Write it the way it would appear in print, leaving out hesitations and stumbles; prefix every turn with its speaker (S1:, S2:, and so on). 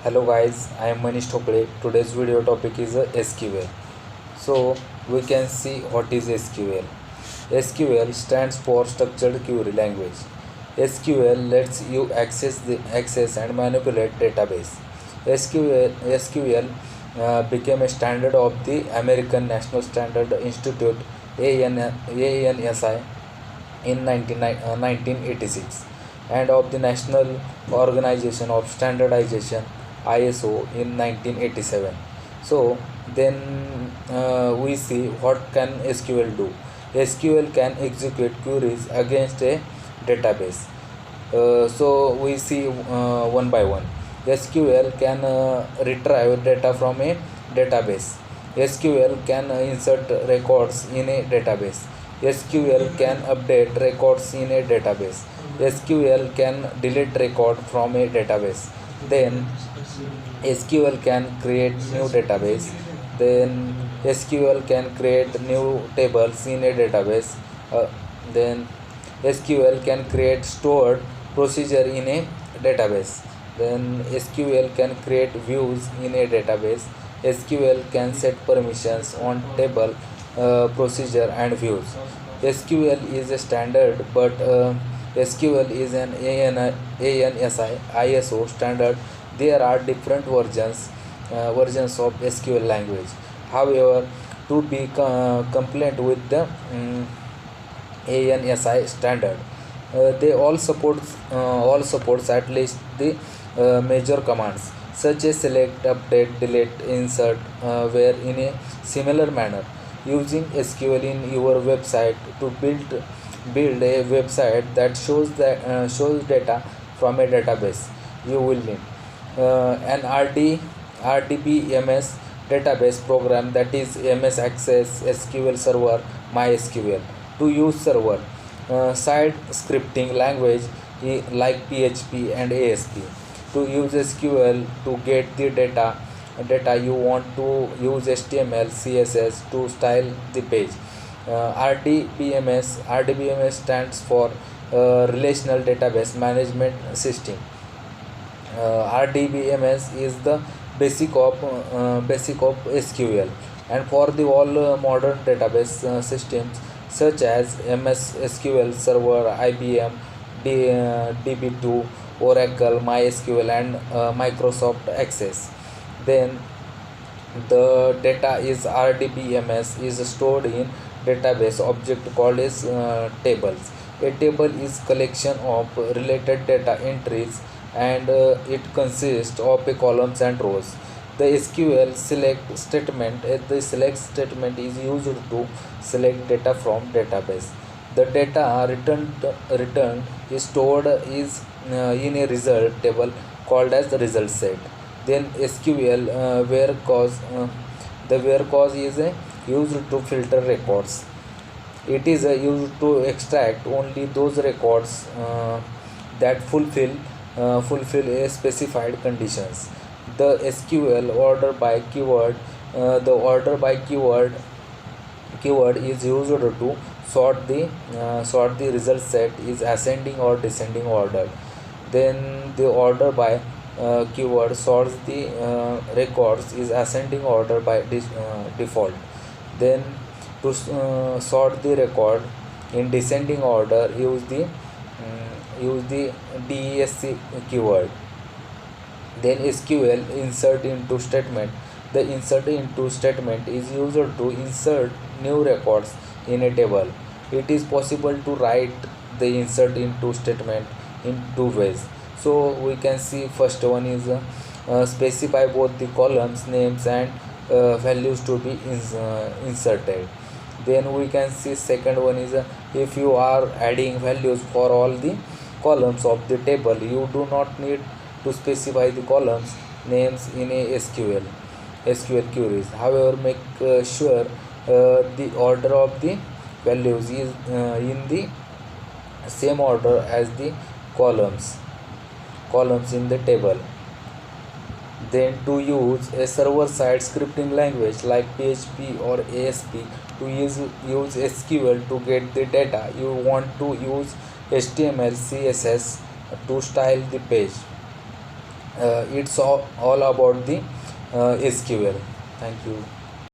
S1: Hello guys, I am Manish Thokle. Today's video topic is SQL. So we can see what is SQL. SQL stands for Structured Query Language. SQL lets you access and manipulate database. SQL became a standard of the American National Standard Institute ANSI in 1986 and of the National Organization of Standardization ISO in 1987. So then we see what can SQL do. SQL can execute queries against a database. So we see one by one. SQL can retrieve data from a database. SQL can insert records in a database. SQL can update records in a database. SQL can delete record from a database. Then SQL can create new database. Then SQL can create new tables in a database. Then SQL can create stored procedure in a database. Then SQL can create views in a database. SQL can set permissions on table, procedure and views. SQL is a standard, but SQL is an ANSI ISO standard. There are different versions of SQL language. However, to be compliant with the ANSI standard, they all supports at least the major commands such as select, update, delete, insert, where in a similar manner. Using SQL in your website to build a website that shows data from a database, you will need an RDBMS database program, that is MS Access SQL Server MySQL. To use server side scripting language like PHP and ASP. To use SQL to get the data you want to use HTML CSS to style the page. RDBMS stands for Relational Database Management System. RDBMS is the basic of SQL, and for the all modern database systems such as MS SQL Server, IBM, DB2, Oracle, MySQL, and Microsoft Access. Then the data is RDBMS is stored in database object called as tables. A table is collection of related data entries, and it consists of a columns and rows. The SQL the select statement is used to select data from database. The data returned is stored in a result table called as the result set. Then SQL where cause is used to filter records. It is used to extract only those records that fulfill a specified conditions. The SQL order by keyword. The order by keyword is used to sort the result set is ascending or descending order. Then the order by keyword sorts the records is ascending order by default. Then to sort the record in descending order, use the DESC keyword. Then SQL insert into statement. The insert into statement is used to insert new records in a table. It is possible to write the insert into statement in two ways. So we can see first one is specify both the columns names and values to be inserted. Then we can see second one is if you are adding values for all the columns of the table, you do not need to specify the columns names in a SQL queries. However, make sure the order of the values is in the same order as the columns in the table. Then to use a server-side scripting language like PHP or ASP, to use SQL to get the data, you want to use HTML CSS to style the page. It's all about the SQL. Thank you.